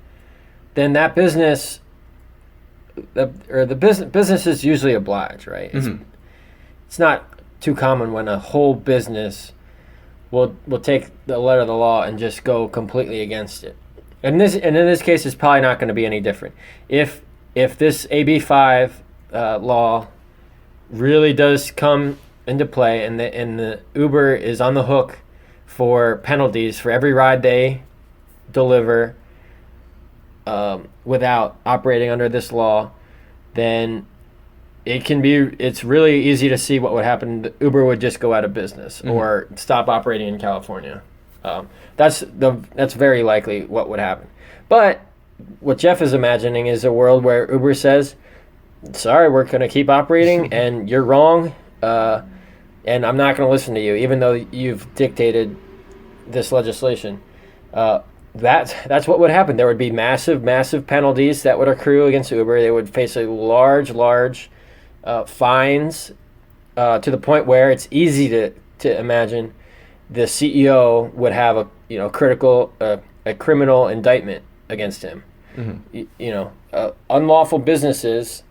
then that business, business is usually obliged, right? It's not too common when a whole business will take the letter of the law and just go completely against it. And in this case, it's probably not going to be any different. If this AB 5 law really does come into play, and the Uber is on the hook for penalties for every ride they deliver without operating under this law, then it's really easy to see what would happen. Uber would just go out of business or stop operating in California. That's very likely what would happen. But what Jeff is imagining is a world where Uber says, sorry, we're going to keep operating and you're wrong, and I'm not going to listen to you, even though you've dictated this legislation. That's what would happen. There would be massive penalties that would accrue against Uber. They would face a large fines to the point where it's easy to imagine the CEO would have a criminal indictment against him. Unlawful businesses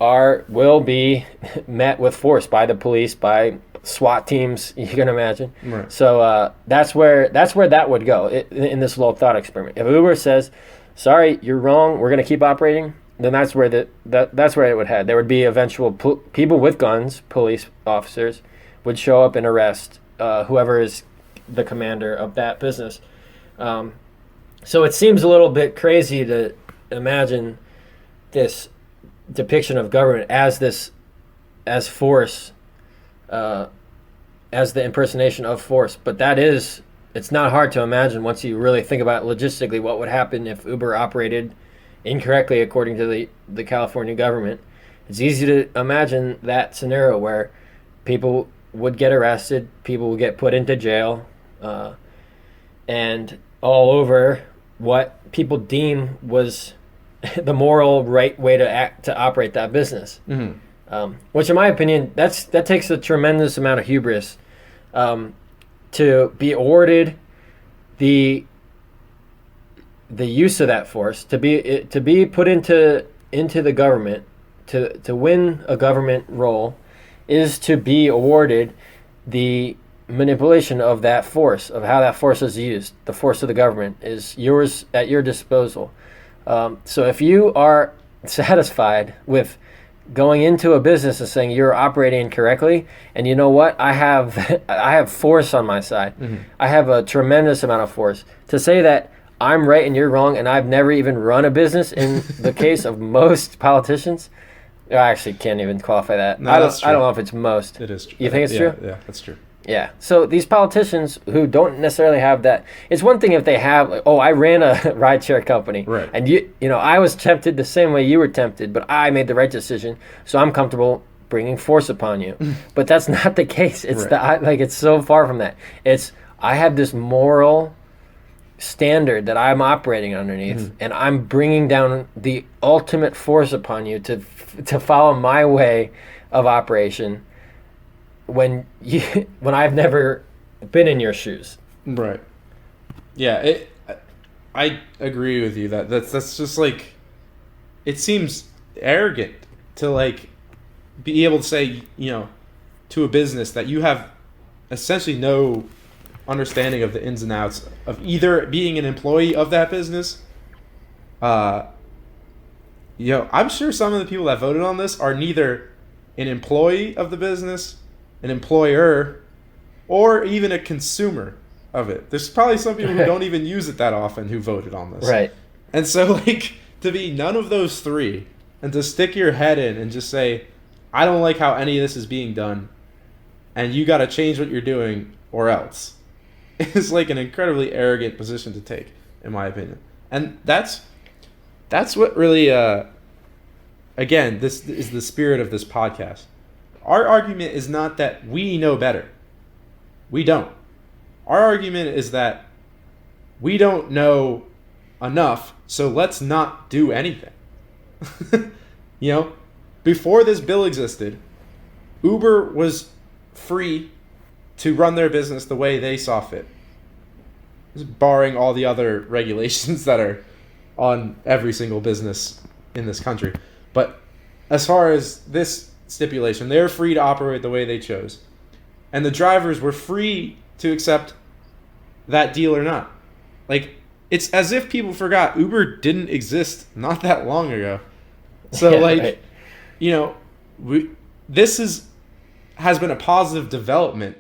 will be met with force by the police, by SWAT teams, you can imagine. Right. So that's where that would go in this little thought experiment. If Uber says, sorry, you're wrong, we're going to keep operating, then that's where it would head. There would be eventual people with guns, police officers, would show up and arrest whoever is the commander of that business. So it seems a little bit crazy to imagine this depiction of government as force, as the impersonation of force. But it's not hard to imagine once you really think about logistically what would happen if Uber operated incorrectly according to the California government. It's easy to imagine that scenario where people would get arrested, people would get put into jail, and all over what people deem was the moral right way to operate that business. Which, in my opinion, that takes a tremendous amount of hubris to be awarded the use of that force, to be put into the government, to win a government role, is to be awarded the manipulation of that force, of how that force is used. The force of the government is yours at your disposal. So if you are satisfied with going into a business and saying you're operating correctly, and you know what, I have force on my side. Mm-hmm. I have a tremendous amount of force to say that I'm right and you're wrong, and I've never even run a business in the case of most politicians. I actually can't even qualify that. No, I that's true. don't know if it's most. It is true. You think it's true? true? Yeah, that's true. Yeah. So these politicians who don't necessarily have that, it's one thing if they have, like, oh, I ran a rideshare company, Right. and you know, I was tempted the same way you were tempted, but I made the right decision, so I'm comfortable bringing force upon you. But that's not the case. It's Right. it's so far from that. It's I have this moral standard that I'm operating underneath, and I'm bringing down the ultimate force upon you to follow my way of operation. When I've never been in your shoes. Right. Yeah, I agree with you that's just like, it seems arrogant to like be able to say, to a business that you have essentially no understanding of the ins and outs of either being an employee of that business. I'm sure some of the people that voted on this are neither an employee of the business, an employer, or even a consumer of it. There's probably some people who don't even use it that often who voted on this. Right. And so, like, to be none of those three and to stick your head in and just say, I don't like how any of this is being done, and you got to change what you're doing or else, is like an incredibly arrogant position to take, in my opinion. And that's what really, again, this is the spirit of this podcast. Our argument is not that we know better. We don't. Our argument is that we don't know enough, so let's not do anything. Before this bill existed, Uber was free to run their business the way they saw fit, barring all the other regulations that are on every single business in this country. But as far as this stipulation, they're free to operate the way they chose, and the drivers were free to accept that deal or not. Like, it's as if people forgot Uber didn't exist not that long ago. So right. This has been a positive development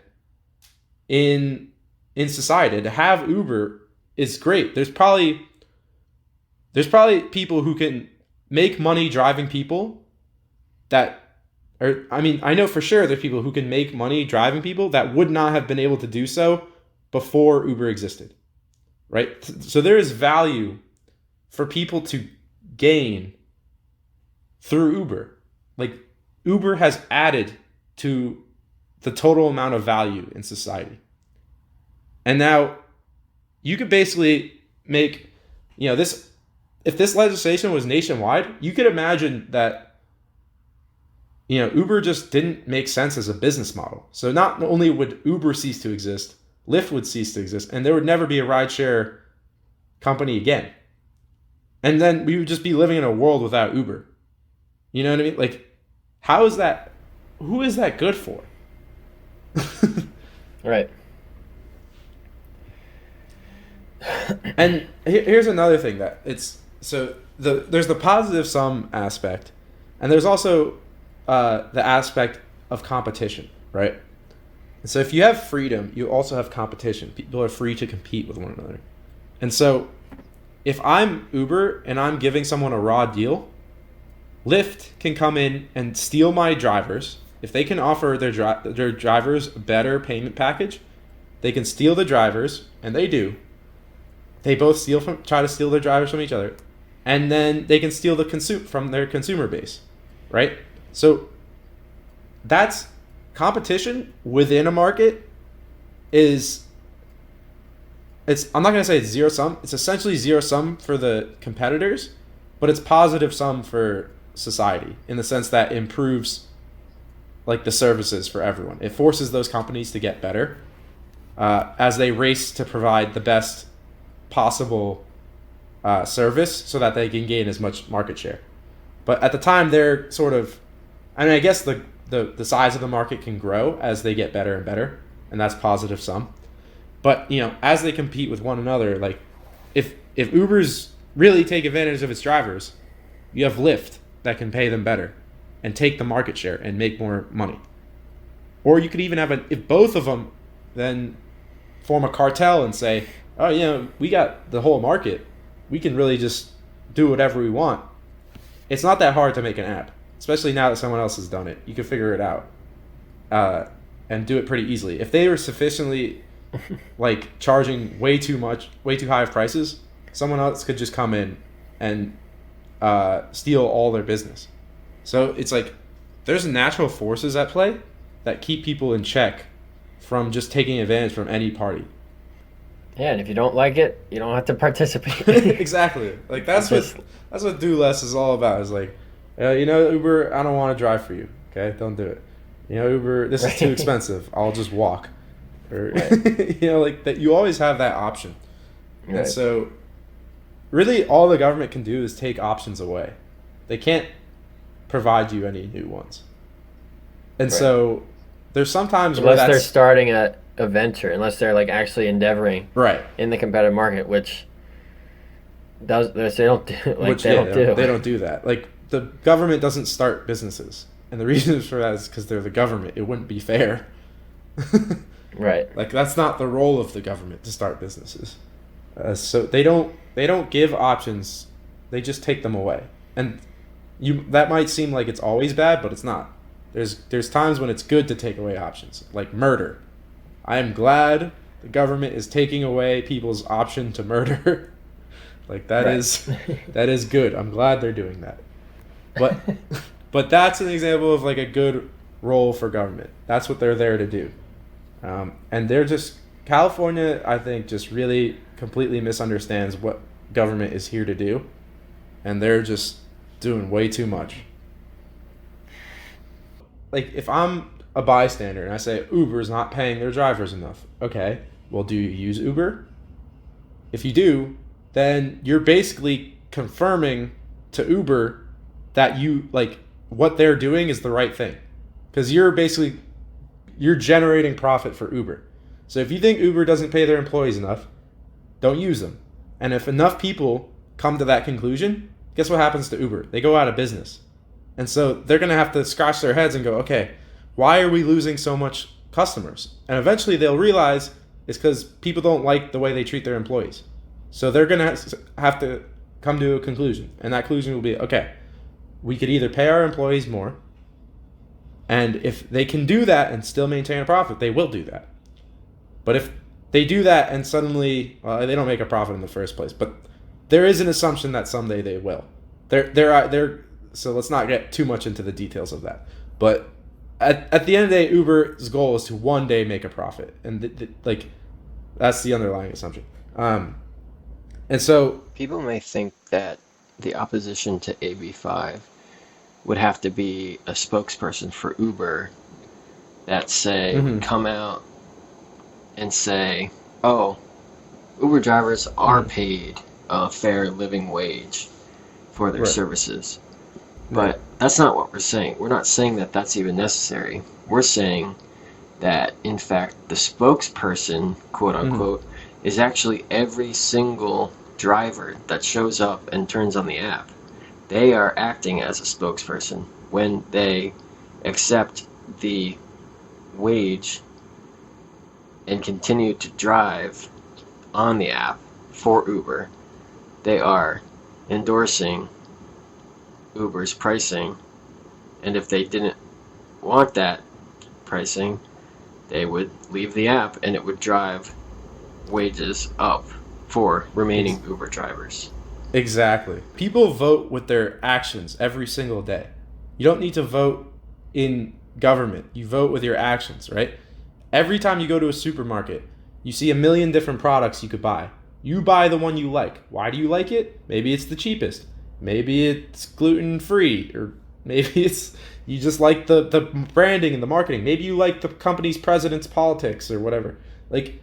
in society. To have Uber is great. There's probably people who can make money driving people I know for sure there's people who can make money driving people that would not have been able to do so before Uber existed, right? So there is value for people to gain through Uber. Like, Uber has added to the total amount of value in society. And now you could basically make, this, if this legislation was nationwide, you could imagine that Uber just didn't make sense as a business model. So not only would Uber cease to exist, Lyft would cease to exist, and there would never be a rideshare company again. And then we would just be living in a world without Uber. You know what I mean? Like, how is that? Who is that good for? Right. And here's another thing there's the positive sum aspect, and there's also the aspect of competition, right? So if you have freedom, you also have competition. People are free to compete with one another. And so if I'm Uber and I'm giving someone a raw deal, Lyft can come in and steal my drivers. If they can offer their drivers a better payment package, they can steal the drivers, and they do. They both try to steal their drivers from each other, and then they can steal from their consumer base, right? So that's competition within a market. I'm not going to say it's zero sum. It's essentially zero sum for the competitors, but it's positive sum for society in the sense that it improves like the services for everyone. It forces those companies to get better as they race to provide the best possible service so that they can gain as much market share. But at the time, they're sort of, I guess the the size of the market can grow as they get better and better, and that's positive sum. But as they compete with one another, like if Uber's really take advantage of its drivers, you have Lyft that can pay them better and take the market share and make more money. Or you could even have if both of them then form a cartel and say, oh, we got the whole market. We can really just do whatever we want. It's not that hard to make an app, especially now that someone else has done it. You can figure it out and do it pretty easily. If they were sufficiently like charging way too high of prices, someone else could just come in and steal all their business. So it's like there's natural forces at play that keep people in check from just taking advantage from any party. Yeah, and if you don't like it, you don't have to participate. Exactly. Like that's what Do Less is all about. Is like, Uber, I don't want to drive for you. Okay, don't do it. Uber, this is too expensive. I'll just walk. Or like that. You always have that option. Right. And so, really, all the government can do is take options away. They can't provide you any new ones. And so, there's sometimes unless they're starting a venture, unless they're like actually endeavoring in the competitive market, which they don't do. They don't do that. Like the government doesn't start businesses, and the reason for that is because they're the government. It wouldn't be fair. Right. Like that's not the role of the government to start businesses. So they don't give options. They just take them away. And that might seem like it's always bad, but it's not. There's times when it's good to take away options, like murder. I am glad the government is taking away people's option to murder. Like that is good. I'm glad they're doing that. But that's an example of like a good role for government. That's what they're there to do. And they're just California, I think, just really completely misunderstands what government is here to do, and they're just doing way too much. Like if I'm a bystander and I say Uber's not paying their drivers enough, okay, well, do you use Uber? If you do, then you're basically confirming to Uber that what they're doing is the right thing, because you're generating profit for Uber. So if you think Uber doesn't pay their employees enough, don't use them. And if enough people come to that conclusion, guess what happens to Uber? They go out of business. And so they're going to have to scratch their heads and go, okay, why are we losing so much customers? And eventually they'll realize it's because people don't like the way they treat their employees. So they're going to have to come to a conclusion. And that conclusion will be, okay, we could either pay our employees more, and if they can do that and still maintain a profit, they will do that. But if they do that and suddenly, they don't make a profit in the first place, but there is an assumption that someday they will. So let's not get too much into the details of that. But at the end of the day, Uber's goal is to one day make a profit, and that's the underlying assumption. And so people may think that the opposition to AB5 would have to be a spokesperson for Uber that would come out and say, oh, Uber drivers are paid a fair living wage for their services. But that's not what we're saying. We're not saying that that's even necessary. We're saying that, in fact, the spokesperson, quote unquote, is actually every single driver that shows up and turns on the app. They are acting as a spokesperson when they accept the wage and continue to drive on the app for Uber. They are endorsing Uber's pricing, and if they didn't want that pricing, they would leave the app and it would drive wages up for remaining Uber drivers. Exactly. People vote with their actions every single day. You don't need to vote in government. You vote with your actions, right? Every time you go to a supermarket, you see a million different products you could buy. You buy the one you like. Why do you like it? Maybe it's the cheapest. Maybe it's gluten-free, or maybe it's you just like the branding and the marketing. Maybe you like the company's president's politics or whatever. Like,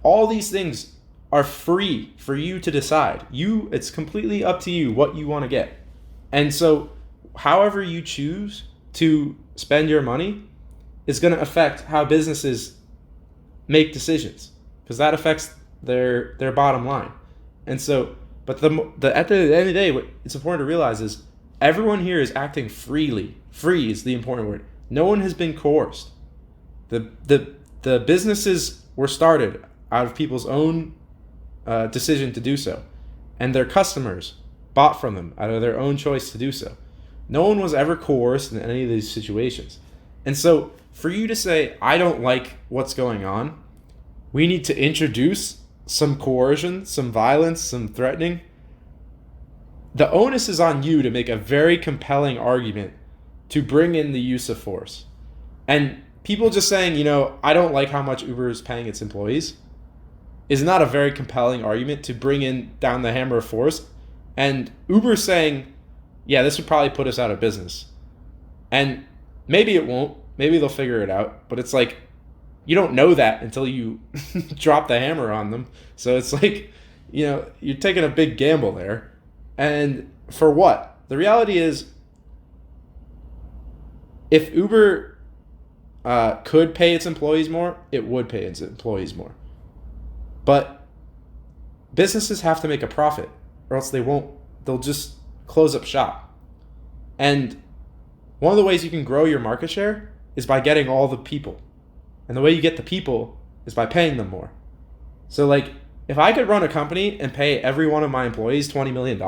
all these things are free for you to decide. It's completely up to you what you want to get. And so, however you choose to spend your money is going to affect how businesses make decisions, because that affects their bottom line. And so, but at the end of the day, what it's important to realize is everyone here is acting freely. Free is the important word. No one has been coerced. The businesses were started out of people's own decision to do so, and their customers bought from them out of their own choice to do so. No one was ever coerced in any of these situations. And so for you to say, I don't like what's going on, we need to introduce some coercion, some violence, some threatening, the onus is on you to make a very compelling argument to bring in the use of force. And people just saying, I don't like how much Uber is paying its employees is not a very compelling argument to bring in down the hammer of force. And Uber saying, yeah, this would probably put us out of business. And maybe it won't. Maybe they'll figure it out. But it's like, you don't know that until you drop the hammer on them. So it's like, you're taking a big gamble there. And for what? The reality is, if Uber could pay its employees more, it would pay its employees more. But businesses have to make a profit, or else they won't. They'll just close up shop. And one of the ways you can grow your market share is by getting all the people. And the way you get the people is by paying them more. So like, if I could run a company and pay every one of my employees $20 million,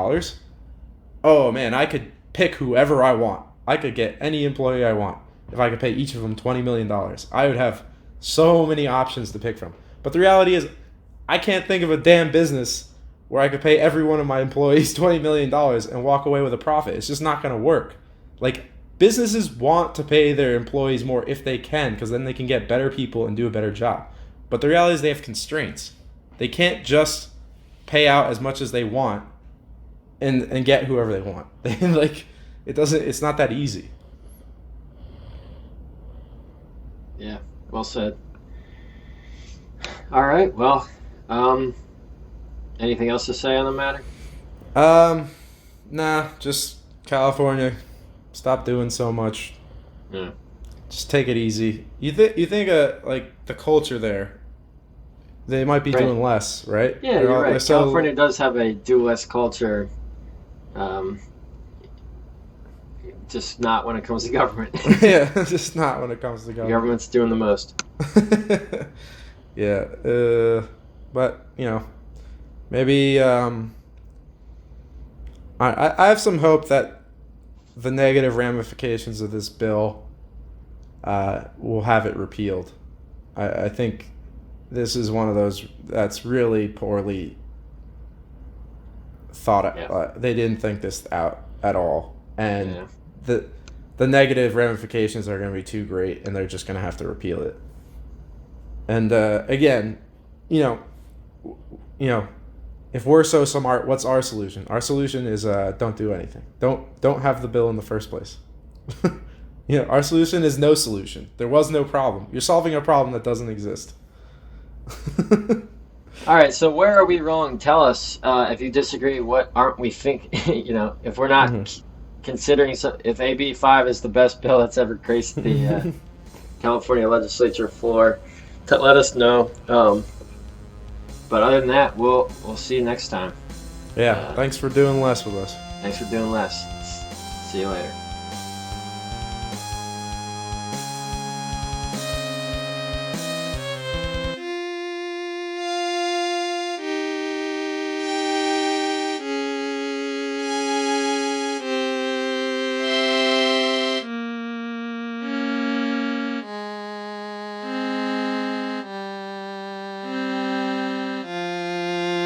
oh man, I could pick whoever I want. I could get any employee I want. If I could pay each of them $20 million, I would have so many options to pick from. But the reality is, I can't think of a damn business where I could pay every one of my employees $20 million and walk away with a profit. It's just not going to work. Like, businesses want to pay their employees more if they can, because then they can get better people and do a better job. But the reality is they have constraints. They can't just pay out as much as they want and get whoever they want. It's not that easy. Yeah, well said. All right, well, anything else to say on the matter? Nah, just California, stop doing so much. Yeah. Just take it easy. You think like the culture there, they might be doing less, right? Yeah, you're right. California does have a do less culture. Just not when it comes to government. Yeah, just not when it comes to government. The government's doing the most. Yeah, but maybe I have some hope that the negative ramifications of this bill will have it repealed. I think this is one of those that's really poorly thought out. Yeah. They didn't think this out at all, and yeah. the negative ramifications are going to be too great, and they're just going to have to repeal it. And again, if we're so smart, what's our solution? Our solution is don't do anything. Don't have the bill in the first place. Our solution is no solution. There was no problem. You're solving a problem that doesn't exist. All right, so where are we wrong? Tell us if you disagree. What aren't we thinking? If we're not considering, if AB 5 is the best bill that's ever graced the California legislature floor, let us know. But other than that, we'll see you next time. Yeah, thanks for doing less with us. Thanks for doing less. See you later.